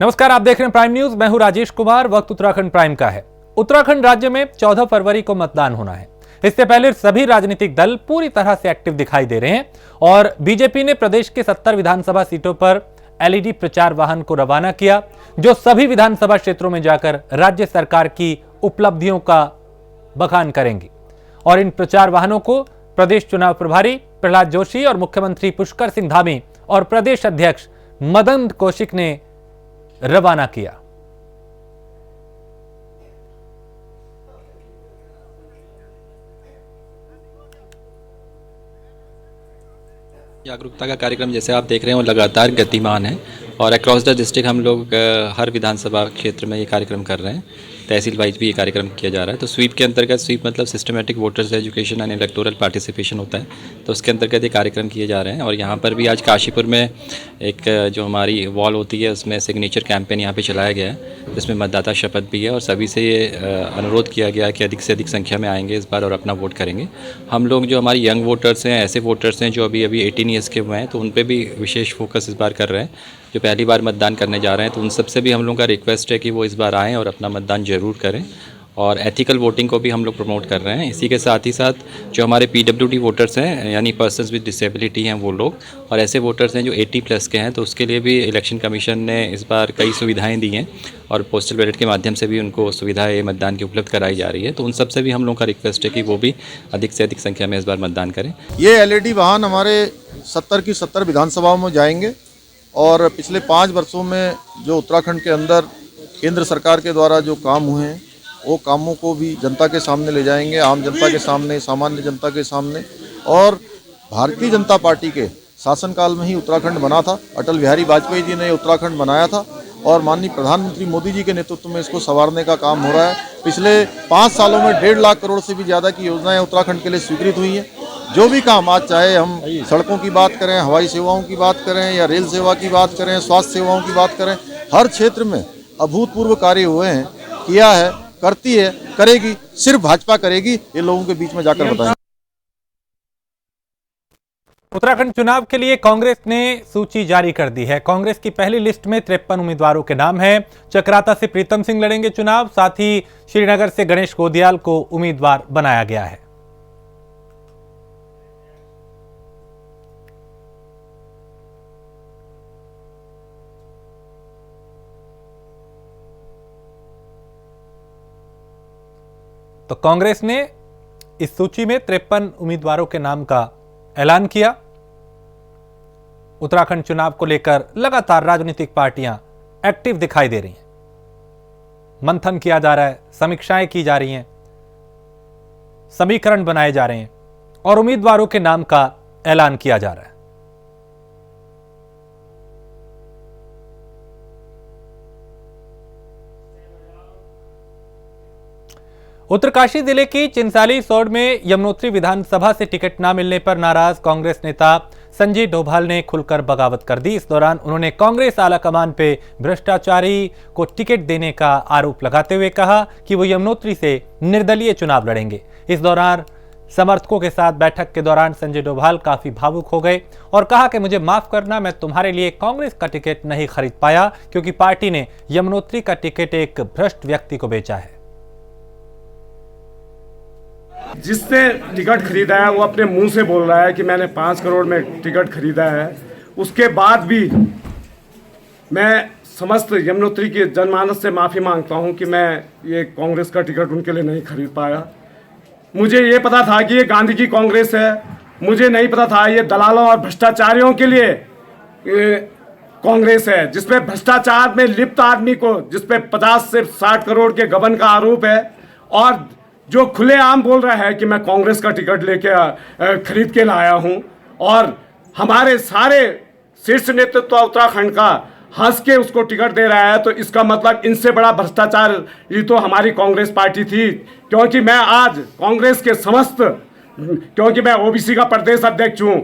नमस्कार, आप देख रहे हैं प्राइम न्यूज। मैं हूं राजेश कुमार। वक्त उत्तराखंड प्राइम का है। उत्तराखंड राज्य में 14 फरवरी को मतदान होना है। इससे पहले सभी राजनीतिक दल पूरी तरह से एक्टिव दिखाई दे रहे हैं और बीजेपी ने प्रदेश के 70 विधानसभा सीटों पर एलईडी प्रचार वाहन को रवाना किया, जो सभी विधानसभा क्षेत्रों में जाकर राज्य सरकार की उपलब्धियों का बखान करेंगी। और इन प्रचार वाहनों को प्रदेश चुनाव प्रभारी प्रहलाद जोशी और मुख्यमंत्री पुष्कर सिंह धामी और प्रदेश अध्यक्ष मदन कौशिक ने रवाना किया। जागरूकता का कार्यक्रम जैसे आप देख रहे हैं वो लगातार गतिमान है और अक्रॉस द डिस्ट्रिक्ट हम लोग हर विधानसभा क्षेत्र में ये कार्यक्रम कर रहे हैं। तहसील वाइज भी ये कार्यक्रम किया जा रहा है। तो स्वीप के अंतर्गत, स्वीप मतलब systematic voters education and electoral participation होता है, तो उसके अंतर्गत ये कार्यक्रम किए जा रहे हैं। और यहाँ पर भी आज काशीपुर में एक जो हमारी वॉल होती है उसमें सिग्नेचर कैंपेन यहाँ पे चलाया गया है, जिसमें मतदाता शपथ भी है और सभी से ये अनुरोध किया गया है कि अधिक से अधिक संख्या में आएंगे इस बार और अपना वोट करेंगे। हम लोग जो हमारी यंग वोटर्स हैं, ऐसे वोटर्स हैं जो अभी 18 ईयर्स के हुए हैं, तो उन पर भी विशेष फोकस इस बार कर रहे हैं। जो पहली बार मतदान करने जा रहे हैं, तो उन सबसे भी हम लोगों का रिक्वेस्ट है कि वो इस बार आएँ और अपना मतदान जरूर करें। और एथिकल वोटिंग को भी हम लोग प्रमोट कर रहे हैं। इसी के साथ ही साथ जो हमारे पीडब्ल्यूडी वोटर्स हैं, यानी पर्सन्स विद डिसेबिलिटी हैं वो लोग, और ऐसे वोटर्स हैं जो 80+ के हैं, तो उसके लिए भी इलेक्शन कमीशन ने इस बार कई सुविधाएं दी हैं और पोस्टल बैलेट के माध्यम से भी उनको सुविधाएं मतदान की उपलब्ध कराई जा रही है। तो उन सबसे भी हम लोगों का रिक्वेस्ट है कि वो भी अधिक से अधिक संख्या में इस बार मतदान करें। ये एलईडी वाहन हमारे 70 की 70 विधानसभाओं में जाएंगे और पिछले 5 वर्षों में जो उत्तराखंड के अंदर केंद्र सरकार के द्वारा जो काम हुए हैं वो कामों को भी जनता के सामने ले जाएंगे, आम जनता के सामने, सामान्य जनता के सामने। और भारतीय जनता पार्टी के शासनकाल में ही उत्तराखंड बना था। अटल बिहारी वाजपेयी जी ने उत्तराखंड बनाया था और माननीय प्रधानमंत्री मोदी जी के नेतृत्व में इसको संवारने का काम हो रहा है। पिछले 5 सालों में 1.5 लाख करोड़ से भी ज़्यादा की योजनाएं उत्तराखंड के लिए स्वीकृत हुई हैं। जो भी काम आज, चाहे हम सड़कों की बात करें, हवाई सेवाओं की बात करें या रेल सेवा की बात करें, स्वास्थ्य सेवाओं की बात करें, हर क्षेत्र में अभूतपूर्व कार्य हुए हैं, किया है, करती है, करेगी। सिर्फ भाजपा करेगी, ये लोगों के बीच में जाकर बताएं। उत्तराखंड चुनाव के लिए कांग्रेस ने सूची जारी कर दी है। कांग्रेस की पहली लिस्ट में 53 उम्मीदवारों के नाम हैं। चक्राता से प्रीतम सिंह लड़ेंगे चुनाव, साथ ही श्रीनगर से गणेश गोदियाल को उम्मीदवार बनाया गया है। तो कांग्रेस ने इस सूची में 53 उम्मीदवारों के नाम का ऐलान किया। उत्तराखंड चुनाव को लेकर लगातार राजनीतिक पार्टियां एक्टिव दिखाई दे रही हैं। मंथन किया जा रहा है, समीक्षाएं की जा रही हैं, समीकरण बनाए जा रहे हैं और उम्मीदवारों के नाम का ऐलान किया जा रहा है। उत्तरकाशी जिले की चिंसाली सौड़ में यमुनोत्री विधानसभा से टिकट न मिलने पर नाराज कांग्रेस नेता संजय डोभाल ने खुलकर बगावत कर दी। इस दौरान उन्होंने कांग्रेस आलाकमान पे भ्रष्टाचारी को टिकट देने का आरोप लगाते हुए कहा कि वो यमुनोत्री से निर्दलीय चुनाव लड़ेंगे। इस दौरान समर्थकों के साथ बैठक के दौरान संजय डोभाल काफी भावुक हो गए और कहा कि मुझे माफ करना, मैं तुम्हारे लिए कांग्रेस का टिकट नहीं खरीद पाया क्योंकि पार्टी ने यमुनोत्री का टिकट एक भ्रष्ट व्यक्ति को बेचा है। जिसने टिकट खरीदा है वो अपने मुंह से बोल रहा है कि मैंने 5 करोड़ में टिकट खरीदा है। उसके बाद भी मैं समस्त यमुनोत्री के जनमानस से माफ़ी मांगता हूं कि मैं ये कांग्रेस का टिकट उनके लिए नहीं खरीद पाया। मुझे ये पता था कि ये गांधी की कांग्रेस है, मुझे नहीं पता था ये दलालों और भ्रष्टाचारियों के लिए कांग्रेस है, जिसपे भ्रष्टाचार में लिप्त आदमी को, जिसपे 50 से 60 करोड़ के गबन का आरोप है और जो खुलेआम बोल रहा है कि मैं कांग्रेस का टिकट लेके खरीद के लाया हूं और हमारे सारे शीर्ष नेतृत्व उत्तराखंड का हंस के उसको टिकट दे रहा है, तो इसका मतलब इनसे बड़ा भ्रष्टाचार ये तो हमारी कांग्रेस पार्टी थी। क्योंकि मैं आज कांग्रेस के समस्त, क्योंकि मैं ओबीसी का प्रदेश अध्यक्ष हूं,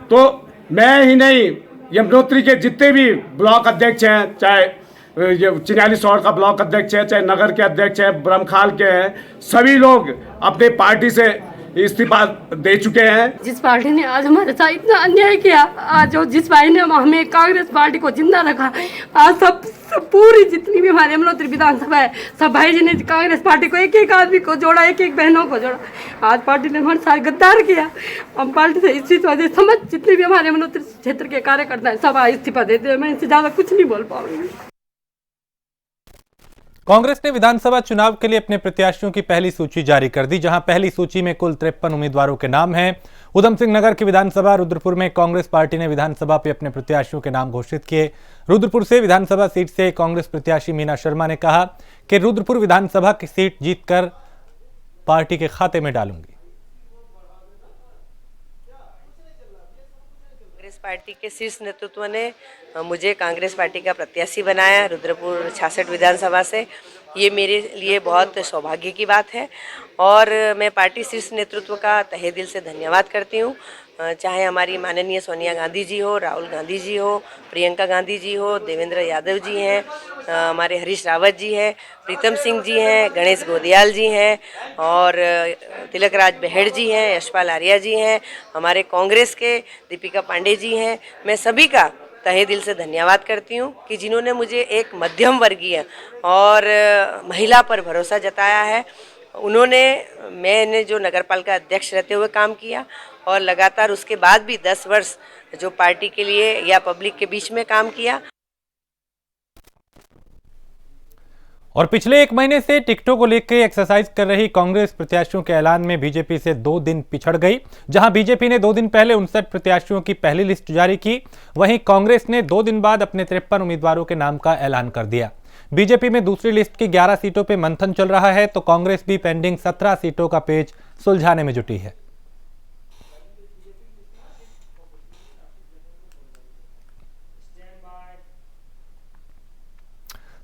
तो मैं ही नहीं, यमुनोत्री के जितने भी ब्लॉक अध्यक्ष हैं, चाहे ये चिन्याली सौड़ का ब्लॉक अध्यक्ष है, चाहे नगर के अध्यक्ष है, ब्रह्मखाल के हैं, सभी लोग अपने पार्टी से इस्तीफा दे चुके हैं। जिस पार्टी ने आज हमारे साथ इतना अन्याय किया, आज जो जिस भाई ने हमें कांग्रेस पार्टी को जिंदा रखा, आज सब पूरी जितनी भी हमारे यमुनोत्री विधानसभा है, सब भाई जी ने कांग्रेस पार्टी को एक एक आदमी को जोड़ा, एक एक बहनों को जोड़ा। आज पार्टी ने हमारे साथ गद्दार किया। हम पार्टी से इसी वजह समझ जितने भी हमारे यमुनोत्री क्षेत्र के कार्यकर्ता हैं सब आज इस्तीफा देते हैं। मैं इससे ज्यादा कुछ नहीं बोल पाऊंगी। कांग्रेस ने विधानसभा चुनाव के लिए अपने प्रत्याशियों की पहली सूची जारी कर दी, जहां पहली सूची में कुल 53 उम्मीदवारों के नाम हैं। उधम सिंह नगर की विधानसभा रुद्रपुर में कांग्रेस पार्टी ने विधानसभा पे अपने प्रत्याशियों के नाम घोषित किए। रुद्रपुर से विधानसभा सीट से कांग्रेस प्रत्याशी मीना शर्मा ने कहा कि रुद्रपुर विधानसभा की सीट जीतकर पार्टी के खाते में डालूंगी। कांग्रेस पार्टी के शीर्ष नेतृत्व ने मुझे कांग्रेस पार्टी का प्रत्याशी बनाया रुद्रपुर 66 विधानसभा से। ये मेरे लिए बहुत सौभाग्य की बात है और मैं पार्टी शीर्ष नेतृत्व का तहे दिल से धन्यवाद करती हूँ। चाहे हमारी माननीय सोनिया गांधी जी हो, राहुल गांधी जी हो, प्रियंका गांधी जी हो, देवेंद्र यादव जी हैं, हमारे हरीश रावत जी हैं, प्रीतम सिंह जी हैं, गणेश गोदियाल जी हैं और तिलक राज बहेड़ जी हैं, यशपाल आर्या जी हैं, हमारे कांग्रेस के दीपिका पांडे जी हैं। मैं सभी का तहे दिल से धन्यवाद करती हूँ कि जिन्होंने मुझे एक मध्यम वर्गीय और महिला पर भरोसा जताया है। मैंने जो नगरपालिका अध्यक्ष रहते हुए काम किया और लगातार उसके बाद भी 10 वर्ष जो पार्टी के लिए या पब्लिक के बीच में काम किया। और पिछले 1 महीने से टिकटों को लेकर एक्सरसाइज कर रही कांग्रेस प्रत्याशियों के ऐलान में बीजेपी से 2 दिन पिछड़ गई। जहां बीजेपी ने 2 दिन पहले 59 प्रत्याशियों की पहली लिस्ट जारी की, वहीं कांग्रेस ने 2 दिन बाद अपने 53 उम्मीदवारों के नाम का ऐलान कर दिया। बीजेपी में दूसरी लिस्ट की 11 सीटों पर मंथन चल रहा है, तो कांग्रेस भी पेंडिंग 17 सीटों का पेच सुलझाने में जुटी है।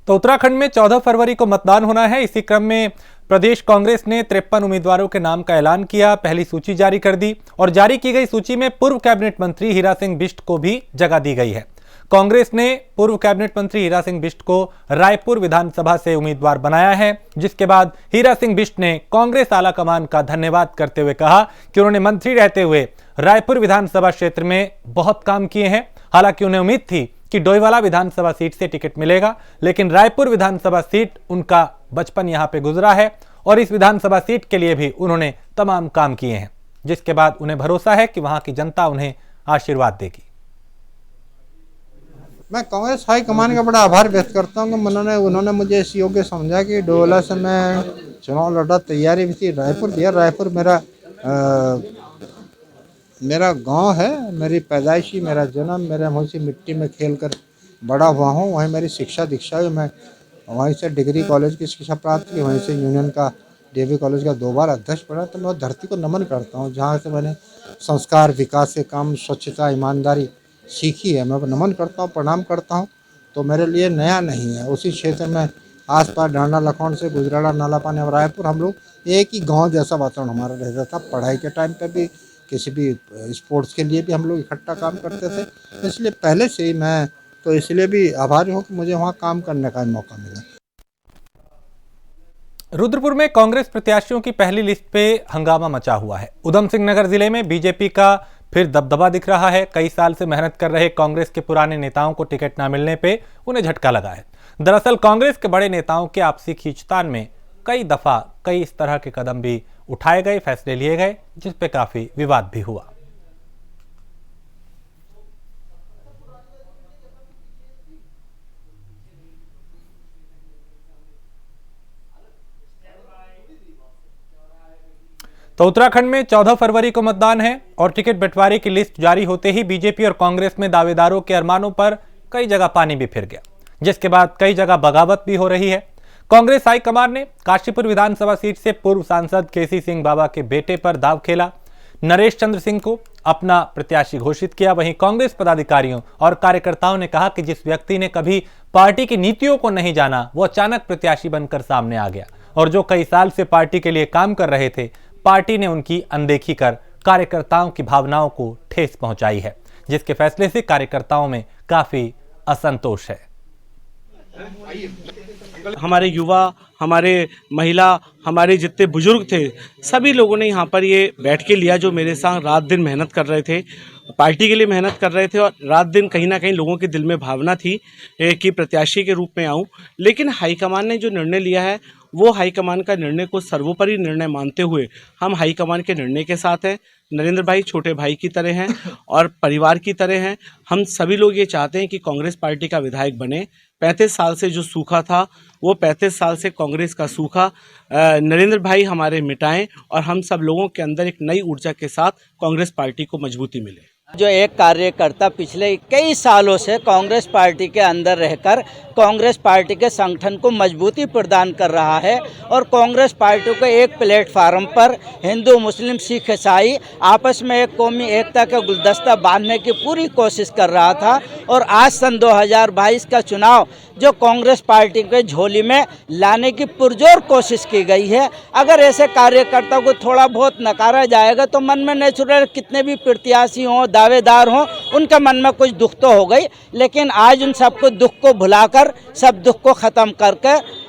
तो उत्तराखंड में 14 फरवरी को मतदान होना है। इसी क्रम में प्रदेश कांग्रेस ने 53 उम्मीदवारों के नाम का ऐलान किया, पहली सूची जारी कर दी और जारी की गई सूची में पूर्व कैबिनेट मंत्री हीरा सिंह बिष्ट को भी जगह दी गई है। कांग्रेस ने पूर्व कैबिनेट मंत्री हीरा सिंह बिष्ट को रायपुर विधानसभा से उम्मीदवार बनाया है, जिसके बाद हीरा सिंह बिष्ट ने कांग्रेस आलाकमान का धन्यवाद करते हुए कहा कि उन्होंने मंत्री रहते हुए रायपुर विधानसभा क्षेत्र में बहुत काम किए हैं। हालांकि उन्हें उम्मीद थी कि डोईवाला विधानसभा सीट से टिकट मिलेगा, लेकिन रायपुर विधानसभा सीट उनका बचपन यहां पे गुजरा है और इस विधानसभा सीट के लिए भी उन्होंने तमाम काम किए हैं, जिसके बाद उन्हें भरोसा है कि वहां की जनता उन्हें आशीर्वाद देगी। मैं कांग्रेस हाईकमान का बड़ा आभार व्यक्त करता हूँ कि उन्होंने मुझे इस योग्य समझा कि डोईवाला से मैं चुनाव लड़ा, तैयारी भी थी। रायपुर दिया, रायपुर मेरा गांव है, मेरी पैदाइशी, मेरा जन्म, मेरे उसी मिट्टी में खेलकर बड़ा हुआ हूँ। वहीं मेरी शिक्षा दीक्षा हुई, मैं वहीं से डिग्री कॉलेज की शिक्षा प्राप्त की, वहीं से यूनियन का DAV कॉलेज का 2 बार अध्यक्ष बना। तो मैं धरती को नमन करता हूँ जहाँ से मैंने संस्कार, विकास के काम, स्वच्छता, ईमानदारी सीखी है। मैं नमन करता हूँ, प्रणाम करता हूँ। तो मेरे लिए नया नहीं है। उसी क्षेत्र में आसपास डांडा लखौंड से गुजराड़ा, नाला पानी और रायपुर, हम लोग एक ही गाँव जैसा वातावरण हमारा रहता था। पढ़ाई के टाइम पर भी, किसी भी स्पोर्ट्स के लिए भी हम लोग इकट्ठा काम करते थे। इसलिए पहले से ही मैं तो इसलिए भी आभारी हूँ कि मुझे वहाँ काम करने का मौका मिला। रुद्रपुर में कांग्रेस प्रत्याशियों की पहली लिस्ट पे हंगामा मचा हुआ है। उधम सिंह नगर जिले में बीजेपी का फिर दबदबा दिख रहा है। कई साल से मेहनत कर रहे कांग्रेस के पुराने नेताओं को टिकट न मिलने पे उन्हें झटका लगा है। दरअसल कांग्रेस के बड़े नेताओं के आपसी खींचतान में कई दफा कई इस तरह के कदम भी उठाए गए, फैसले लिए गए, जिस पे काफी विवाद भी हुआ। तो उत्तराखंड में 14 फरवरी को मतदान है और टिकट बंटवारे की लिस्ट जारी होते ही बीजेपी और कांग्रेस में दावेदारों के अरमानों पर कई जगह पानी भी फिर गया, जिसके बाद कई जगह बगावत भी हो रही है। कांग्रेस हाईकमान ने काशीपुर विधानसभा सीट से पूर्व सांसद केसी सिंह बाबा के बेटे पर दाव खेला, नरेश चंद्र सिंह को अपना प्रत्याशी घोषित किया। वहीं कांग्रेस पदाधिकारियों और कार्यकर्ताओं ने कहा कि जिस व्यक्ति ने कभी पार्टी की नीतियों को नहीं जाना, वो अचानक प्रत्याशी बनकर सामने आ गया और जो कई साल से पार्टी के लिए काम कर रहे थे, पार्टी ने उनकी अनदेखी कर कार्यकर्ताओं की भावनाओं को ठेस पहुंचाई है, जिसके फैसले से कार्यकर्ताओं में काफी असंतोष है। हमारे युवा, हमारे महिला, हमारे जितने बुजुर्ग थे, सभी लोगों ने यहाँ पर ये बैठ के लिया, जो मेरे साथ रात दिन मेहनत कर रहे थे, पार्टी के लिए मेहनत कर रहे थे, और रात दिन कहीं ना कहीं लोगों के दिल में भावना थी कि प्रत्याशी के रूप में आऊँ। लेकिन हाईकमान ने जो निर्णय लिया है, वो हाईकमान का निर्णय को सर्वोपरि निर्णय मानते हुए हम हाईकमान के निर्णय के साथ हैं। नरेंद्र भाई छोटे भाई की तरह हैं और परिवार की तरह हैं। हम सभी लोग ये चाहते हैं कि कांग्रेस पार्टी का विधायक बने। 35 साल से जो सूखा था, वो 35 साल से कांग्रेस का सूखा नरेंद्र भाई हमारे मिटाएं, और हम सब लोगों के अंदर एक नई ऊर्जा के साथ कांग्रेस पार्टी को मजबूती मिले। जो एक कार्यकर्ता पिछले कई सालों से कांग्रेस पार्टी के अंदर रहकर कांग्रेस पार्टी के संगठन को मजबूती प्रदान कर रहा है, और कांग्रेस पार्टी को एक प्लेटफार्म पर हिंदू, मुस्लिम, सिख, ईसाई आपस में एक कौमी एकता का गुलदस्ता बांधने की पूरी कोशिश कर रहा था। और आज सन 2022 का चुनाव जो कांग्रेस पार्टी के झोली में लाने की पुरजोर कोशिश की गई है। अगर ऐसे कार्यकर्ता को थोड़ा बहुत नकारा जाएगा तो मन में नेचुरल कितने भी प्रत्याशी हों, दावेदार हों, उनके मन में कुछ दुख तो हो गई। लेकिन आज उन सबको दुख को भुलाकर, सब दुख को ख़त्म करके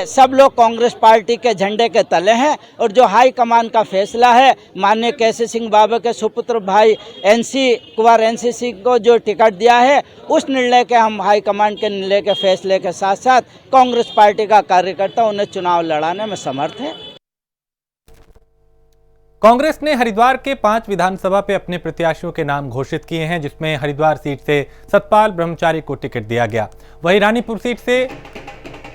सब लोग कांग्रेस पार्टी के झंडे के तले हैं। और जो हाई कमान का फैसला है, माननीय केसी सिंह बाबा के सुपुत्र भाई कुंवर NC सिंह को जो टिकट दिया है, उस निर्णय के हम हाई कमान के निर्णय के फैसले के साथ साथ कांग्रेस पार्टी का कार्यकर्ता उन्हें चुनाव लड़ाने में समर्थ है। कांग्रेस ने हरिद्वार के 5 विधानसभा पे अपने प्रत्याशियों के नाम घोषित किए हैं, जिसमें हरिद्वार सीट से सतपाल ब्रह्मचारी को टिकट दिया गया। वहीं रानीपुर सीट से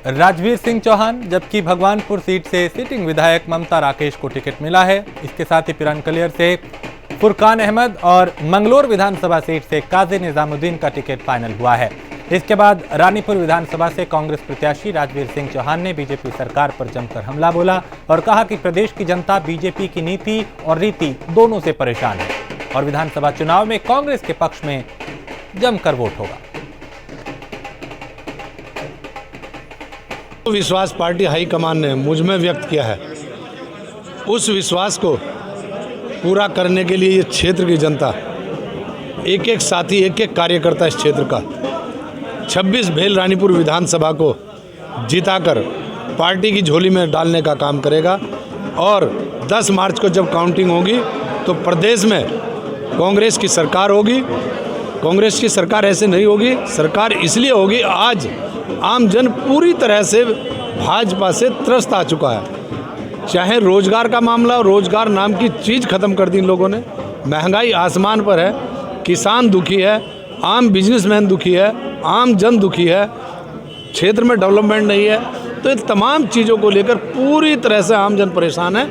राजवीर सिंह चौहान, जबकि भगवानपुर सीट से सिटिंग विधायक ममता राकेश को टिकट मिला है। इसके साथ ही पिरानकलियर से फुरकान अहमद और मंगलोर विधानसभा सीट से काजी निजामुद्दीन का टिकट फाइनल हुआ है। इसके बाद रानीपुर विधानसभा से कांग्रेस प्रत्याशी राजवीर सिंह चौहान ने बीजेपी सरकार पर जमकर हमला बोला और कहा कि प्रदेश की जनता बीजेपी की नीति और रीति दोनों से परेशान है और विधानसभा चुनाव में कांग्रेस के पक्ष में जमकर वोट होगा। विश्वास पार्टी हाईकमान ने मुझ में व्यक्त किया है, उस विश्वास को पूरा करने के लिए ये क्षेत्र की जनता, एक एक साथी, एक एक कार्यकर्ता इस क्षेत्र का 26 भेल रानीपुर विधानसभा को जिताकर पार्टी की झोली में डालने का काम करेगा। और 10 मार्च को जब काउंटिंग होगी तो प्रदेश में कांग्रेस की सरकार होगी। कांग्रेस की सरकार ऐसे नहीं होगी, सरकार इसलिए होगी आज आम जन पूरी तरह से भाजपा से त्रस्त आ चुका है। चाहे रोजगार का मामला, रोजगार नाम की चीज़ खत्म कर दी इन लोगों ने, महंगाई आसमान पर है, किसान दुखी है, आम बिजनेसमैन दुखी है, आम जन दुखी है, क्षेत्र में डेवलपमेंट नहीं है। तो इन तमाम चीज़ों को लेकर पूरी तरह से आम जन परेशान है।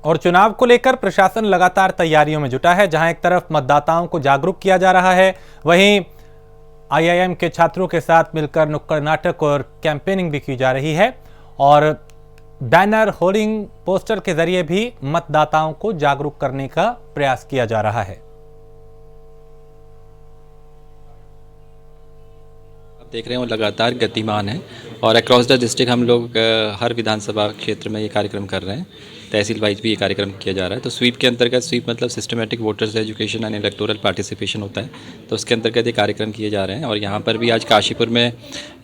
और चुनाव को लेकर प्रशासन लगातार तैयारियों में जुटा है। जहां एक तरफ मतदाताओं को जागरूक किया जा रहा है, वहीं IIM के छात्रों के साथ मिलकर नुक्कड़ नाटक और कैंपेनिंग भी की जा रही है और बैनर, होर्डिंग, पोस्टर के जरिए भी मतदाताओं को जागरूक करने का प्रयास किया जा रहा है। आप देख रहे हैं वो लगातार गतिमान है और अक्रॉस द डिस्ट्रिक्ट हम लोग हर विधानसभा क्षेत्र में ये कार्यक्रम कर रहे हैं। तहसील वाइज भी ये कार्यक्रम किया जा रहा है। तो स्वीप के अंतर्गत, स्वीप मतलब systematic voters education and electoral participation होता है, तो उसके अंतर्गत ये कार्यक्रम किए जा रहे हैं। और यहाँ पर भी आज काशीपुर में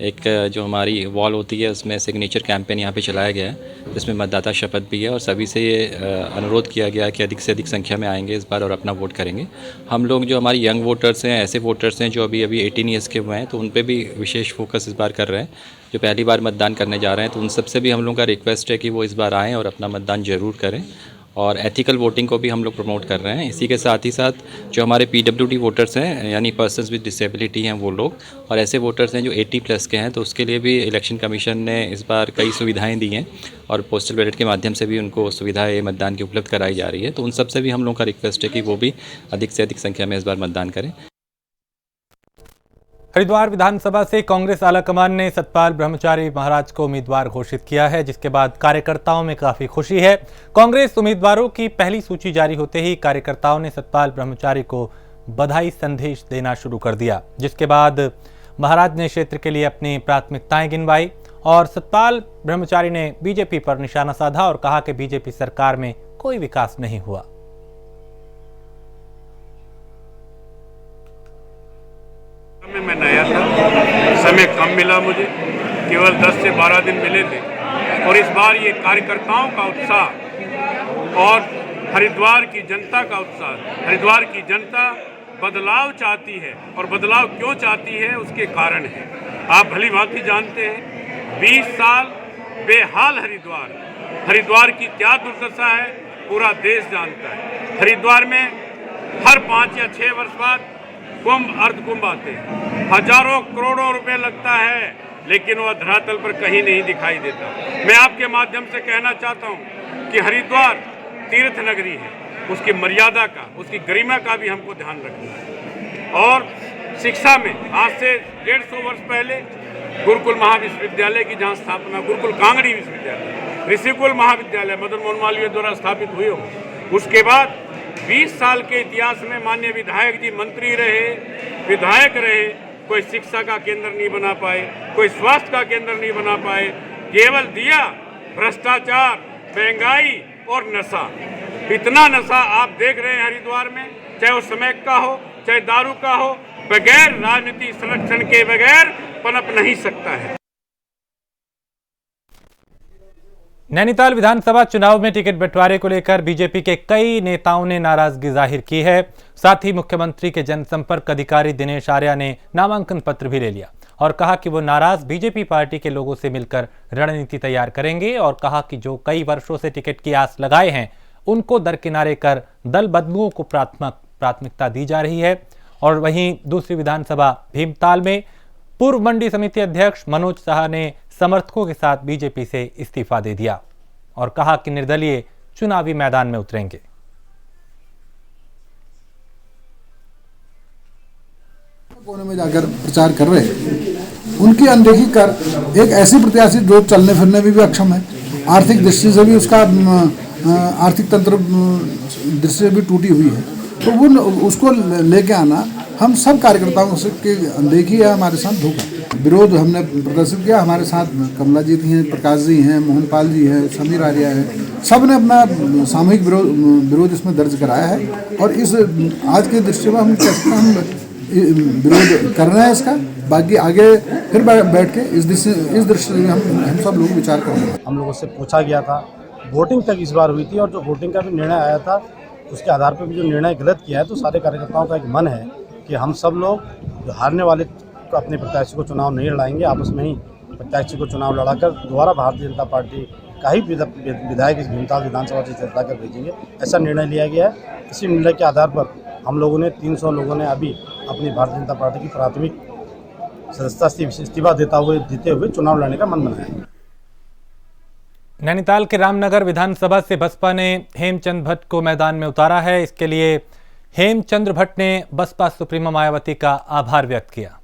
एक जो हमारी वॉल होती है उसमें सिग्नेचर कैंपेन यहाँ पे चलाया गया है, जिसमें मतदाता शपथ भी है और सभी से ये अनुरोध किया गया है कि अधिक से अधिक संख्या में आएंगे इस बार और अपना वोट करेंगे। हम लोग जो हमारे यंग वोटर्स हैं, ऐसे वोटर्स हैं जो अभी 18 ईयर्स के हुए हैं, तो उन पर भी विशेष फोकस इस बार कर रहे हैं। जो पहली बार मतदान करने जा रहे हैं तो उन सबसे भी हम लोगों का रिक्वेस्ट है कि वो इस बार आएँ और अपना मतदान ज़रूर करें। और एथिकल वोटिंग को भी हम लोग प्रमोट कर रहे हैं। इसी के साथ ही साथ जो हमारे PWD वोटर्स हैं, यानी पर्सन्स विद डिसेबिलिटी हैं, वो लोग और ऐसे वोटर्स हैं जो 80+ के हैं, तो उसके लिए भी इलेक्शन कमीशन ने इस बार कई सुविधाएं दी हैं और पोस्टल बैलेट के माध्यम से भी उनको सुविधाएं मतदान की उपलब्ध कराई जा रही है। तो उन सबसे भी हम लोगों का रिक्वेस्ट है कि वो भी अधिक से अधिक संख्या में इस बार मतदान करें। हरिद्वार विधानसभा से कांग्रेस आलाकमान ने सतपाल ब्रह्मचारी महाराज को उम्मीदवार घोषित किया है, जिसके बाद कार्यकर्ताओं में काफी खुशी है। कांग्रेस उम्मीदवारों की पहली सूची जारी होते ही कार्यकर्ताओं ने सतपाल ब्रह्मचारी को बधाई संदेश देना शुरू कर दिया, जिसके बाद महाराज ने क्षेत्र के लिए अपनी प्राथमिकताएं गिनवाई और सतपाल ब्रह्मचारी ने बीजेपी पर निशाना साधा और कहा कि बीजेपी सरकार में कोई विकास नहीं हुआ। मैं नया था, समय कम मिला मुझे, केवल 10 से 12 दिन मिले थे। और इस बार ये कार्यकर्ताओं का उत्साह और हरिद्वार की जनता का उत्साह, हरिद्वार की जनता बदलाव चाहती है, और बदलाव क्यों चाहती है उसके कारण है। आप भली भांति जानते हैं 20 साल बेहाल हरिद्वार की क्या दुर्दशा है पूरा देश जानता है। हरिद्वार में हर 5 या 6 वर्ष बाद कुंभ अर्ध कुंभ आते हैं, हजारों करोड़ों रुपए लगता है, लेकिन वह धरातल पर कहीं नहीं दिखाई देता। मैं आपके माध्यम से कहना चाहता हूं कि हरिद्वार तीर्थ नगरी है, उसकी मर्यादा का, उसकी गरिमा का भी हमको ध्यान रखना है। और शिक्षा में आज से 150 वर्ष पहले गुरुकुल महाविश्वविद्यालय की जहाँ स्थापना, गुरुकुल कांगड़ी विश्वविद्यालय, ऋषिकुल महाविद्यालय मदन मोहन मालवीय द्वारा स्थापित हुए हो, उसके बाद 20 साल के इतिहास में माननीय विधायक जी मंत्री रहे, विधायक रहे, कोई शिक्षा का केंद्र नहीं बना पाए, कोई स्वास्थ्य का केंद्र नहीं बना पाए, केवल दिया भ्रष्टाचार, महंगाई और नशा। इतना नशा आप देख रहे हैं हरिद्वार में, चाहे वो स्मैक का हो, चाहे दारू का हो, बगैर राजनीति संरक्षण के बगैर पनप नहीं सकता है। नैनीताल विधानसभा चुनाव में टिकट बंटवारे को लेकर बीजेपी के कई नेताओं ने नाराजगी जाहिर की है। साथ ही मुख्यमंत्री के जनसंपर्क अधिकारी दिनेश आर्या ने नामांकन पत्र भी ले लिया और कहा कि वो नाराज बीजेपी पार्टी के लोगों से मिलकर रणनीति तैयार करेंगे, और कहा कि जो कई वर्षों से टिकट की आस लगाए हैं उनको दरकिनारे कर दल बदलुओं को प्राथमिकता दी जा रही है। और वहीं दूसरी विधानसभा भीमताल में पूर्व मंडी समिति अध्यक्ष मनोज साहा ने समर्थकों के साथ बीजेपी से इस्तीफा दे दिया और कहा कि निर्दलीय चुनावी मैदान में उतरेंगे। कोने में जाकर प्रचार कर रहे हैं, उनकी अनदेखी कर एक ऐसी प्रत्याशी जो चलने फिरने में भी अक्षम है, आर्थिक दृष्टि से भी उसका आर्थिक तंत्र दृष्टि से भी टूटी हुई है, तो वो उसको लेके आना हम सब कार्यकर्ताओं से की अनदेखी है, हमारे साथ धोखा। विरोध हमने प्रदर्शित किया, हमारे साथ कमला जी हैं, प्रकाश जी हैं, मोहन पाल जी हैं, समीर आर्या है, सब ने अपना सामूहिक विरोध इसमें दर्ज कराया है। और इस आज के दृष्टि में हम कैसे हम विरोध कर रहे हैं इसका, बाकी आगे फिर बैठ के इस दृष्टि से हम सब लोग विचार करेंगे। हम लोगों से पूछा गया था, वोटिंग तक इस बार हुई थी, और जो वोटिंग का भी निर्णय आया था उसके आधार पर भी जो निर्णय गलत किया है, तो सारे कार्यकर्ताओं का एक मन है कि हम सब लोग जो हारने वाले तो अपने प्रत्याशी को चुनाव नहीं लड़ाएंगे, आपस में ही प्रत्याशी को चुनाव लड़ाकर दोबारा भारतीय जनता पार्टी का ही विधायक इस भीमताल विधानसभा से जिता कर भेजेंगे। ऐसा निर्णय लिया गया है। इसी निर्णय के आधार पर हम लोगों ने 300 लोगों ने अभी अपनी भारतीय जनता पार्टी की प्राथमिक सदस्यता से इस्तीफा देते हुए चुनाव लड़ने का मन बनाया है। नैनीताल के रामनगर विधानसभा से बसपा ने हेमचंद भट्ट को मैदान में उतारा है। इसके लिए हेमचंद्र भट्ट ने बसपा सुप्रीमो मायावती का आभार व्यक्त किया।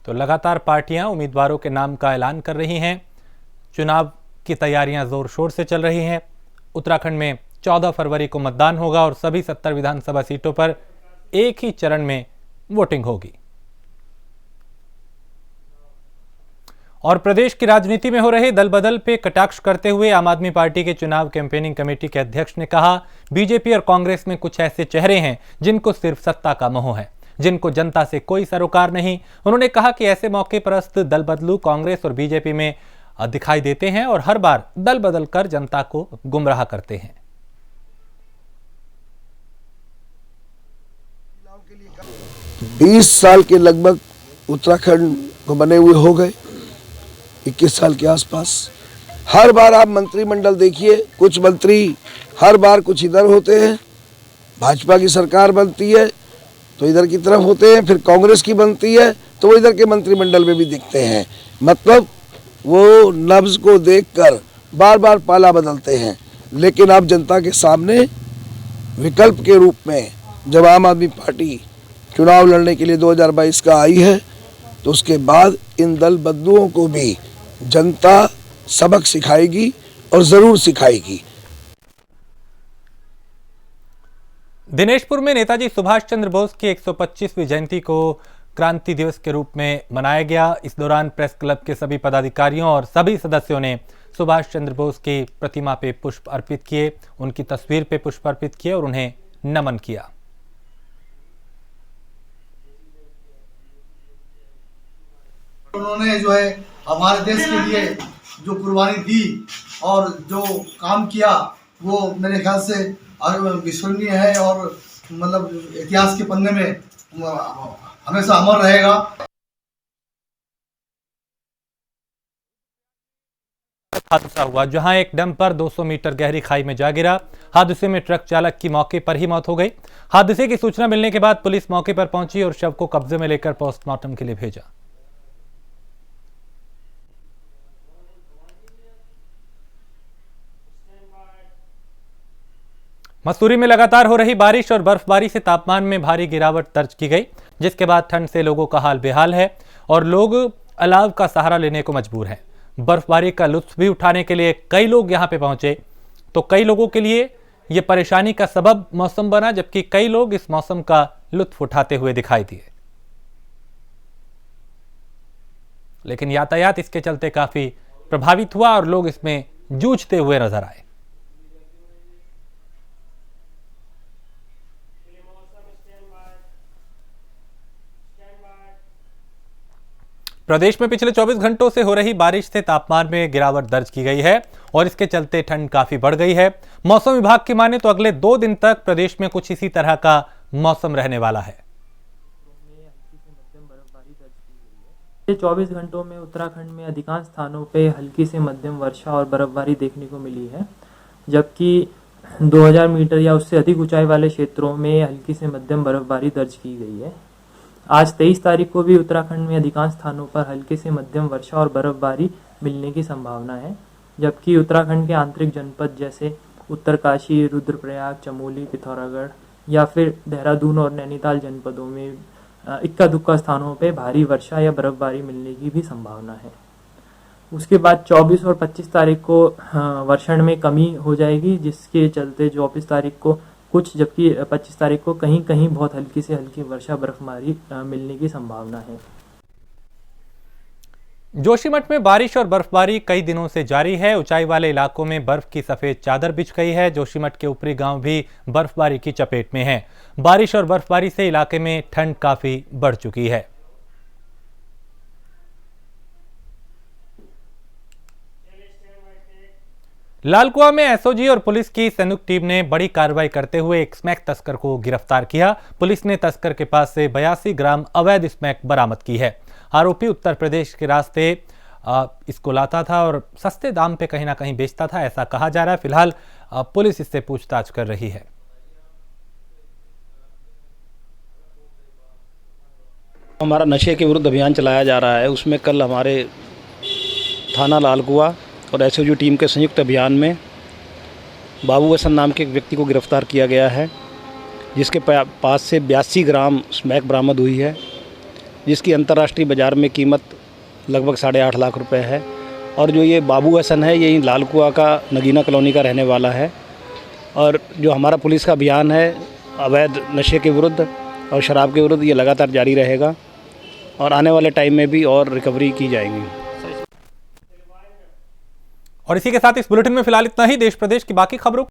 तो लगातार पार्टियां उम्मीदवारों के नाम का ऐलान कर रही हैं। चुनाव की तैयारियां जोर शोर से चल रही हैं। उत्तराखंड में 14 फरवरी को मतदान होगा और सभी 70 विधानसभा सीटों पर एक ही चरण में वोटिंग होगी। और प्रदेश की राजनीति में हो रहे दल बदल पे कटाक्ष करते हुए आम आदमी पार्टी के चुनाव कैंपेनिंग कमेटी के अध्यक्ष ने कहा, बीजेपी और कांग्रेस में कुछ ऐसे चेहरे हैं जिनको सिर्फ सत्ता का मोह है, जिनको जनता से कोई सरोकार नहीं। उन्होंने कहा कि ऐसे मौके परस्त दल बदलू कांग्रेस और बीजेपी में दिखाई देते हैं और हर बार दल बदल कर जनता को गुमराह करते हैं। 20 साल के लगभग उत्तराखंड को बने हुए हो गए, 21 साल के आसपास। हर बार आप मंत्रिमंडल देखिए, कुछ मंत्री हर बार कुछ इधर होते हैं, भाजपा की सरकार बनती है तो इधर की तरफ होते हैं, फिर कांग्रेस की बनती है तो वो इधर के मंत्रिमंडल में भी दिखते हैं। मतलब वो नब्ज को देखकर बार बार पाला बदलते हैं। लेकिन अब जनता के सामने विकल्प के रूप में जब आम आदमी पार्टी चुनाव लड़ने के लिए 2022 का आई है, तो उसके बाद इन दल बदलुओं को भी जनता सबक सिखाएगी और जरूर सिखाएगी। दिनेशपुर में नेताजी सुभाष चंद्र बोस की 125वीं जयंती को क्रांति दिवस के रूप में मनाया गया। इस दौरान प्रेस क्लब के सभी पदाधिकारियों और सभी सदस्यों ने सुभाष चंद्र बोस की प्रतिमा पे पुष्प अर्पित किए, उनकी तस्वीर पे पुष्प अर्पित किए और उन्हें नमन किया। उन्होंने जो है हमारे देश के लिए जो कुर्बानी दी और जो काम किया वो मेरे ख्याल से अविस्मरणीय है और मतलब इतिहास के पन्ने में हमेशा अमर रहेगा। हादसा हुआ जहां एक डंपर 200 मीटर गहरी खाई में जा गिरा। हादसे में ट्रक चालक की मौके पर ही मौत हो गई। हादसे की सूचना मिलने के बाद पुलिस मौके पर पहुंची और शव को कब्जे में लेकर पोस्टमार्टम के लिए भेजा। मसूरी में लगातार हो रही बारिश और बर्फबारी से तापमान में भारी गिरावट दर्ज की गई, जिसके बाद ठंड से लोगों का हाल बेहाल है और लोग अलाव का सहारा लेने को मजबूर हैं। बर्फबारी का लुत्फ भी उठाने के लिए कई लोग यहां पे पहुंचे, तो कई लोगों के लिए यह परेशानी का सबब मौसम बना, जबकि कई लोग इस मौसम का लुत्फ उठाते हुए दिखाई दिए। लेकिन यातायात इसके चलते काफी प्रभावित हुआ और लोग इसमें जूझते हुए नजर आए। प्रदेश में पिछले 24 घंटों से हो रही बारिश से तापमान में गिरावट दर्ज की गई है और इसके चलते ठंड काफी बढ़ गई है। मौसम विभाग की माने तो अगले 2 दिन तक प्रदेश में कुछ इसी तरह का मौसम रहने वाला है। पिछले 24 घंटों में उत्तराखंड में अधिकांश स्थानों पे हल्की से मध्यम वर्षा और बर्फबारी देखने को मिली है, जबकि 2000 मीटर या उससे अधिक ऊंचाई वाले क्षेत्रों में हल्की से मध्यम बर्फबारी दर्ज की गई है। आज 23 तारीख को भी उत्तराखंड में अधिकांश स्थानों पर हल्के से मध्यम वर्षा और बर्फबारी मिलने की संभावना है, जबकि उत्तराखंड के आंतरिक जनपद जैसे उत्तरकाशी, रुद्रप्रयाग, चमोली, पिथौरागढ़ या फिर देहरादून और नैनीताल जनपदों में इक्का दुक्का स्थानों पर भारी वर्षा या बर्फबारी मिलने की भी संभावना है। उसके बाद 24 और 25 तारीख को वर्षण में कमी हो जाएगी, जिसके चलते 24 तारीख को कुछ, जबकि 25 तारीख को कहीं कहीं बहुत हल्की से हल्की वर्षा बर्फबारी मिलने की संभावना है। जोशीमठ में बारिश और बर्फबारी कई दिनों से जारी है। ऊंचाई वाले इलाकों में बर्फ की सफेद चादर बिछ गई है। जोशीमठ के ऊपरी गांव भी बर्फबारी की चपेट में हैं। बारिश और बर्फबारी से इलाके में ठंड काफी बढ़ चुकी है। लालकुआ में एसओजी और पुलिस की संयुक्त टीम ने बड़ी कार्रवाई करते हुए एक स्मैक तस्कर को गिरफ्तार किया। पुलिस ने तस्कर के पास से 82 ग्राम अवैध स्मैक बरामद की है। आरोपी उत्तर प्रदेश के रास्ते इसको लाता था और सस्ते दाम पे कहीं ना कहीं बेचता था, ऐसा कहा जा रहा है। फिलहाल पुलिस इससे पूछताछ कर रही है। हमारा नशे के विरुद्ध अभियान चलाया जा रहा है, उसमें कल हमारे थाना लालकुआ और एसओजी टीम के संयुक्त अभियान में बाबू हसन नाम के एक व्यक्ति को गिरफ्तार किया गया है, जिसके पास से 82 ग्राम स्मैक बरामद हुई है, जिसकी अंतर्राष्ट्रीय बाज़ार में कीमत लगभग 8.5 लाख रुपए है। और जो ये बाबू हसन है, ये लालकुआ का नगीना कॉलोनी का रहने वाला है। और जो हमारा पुलिस का अभियान है अवैध नशे के विरुद्ध और शराब के विरुद्ध, ये लगातार जारी रहेगा और आने वाले टाइम में भी और रिकवरी की जाएंगी। और इसी के साथ इस बुलेटिन में फिलहाल इतना ही। देश प्रदेश की बाकी खबरों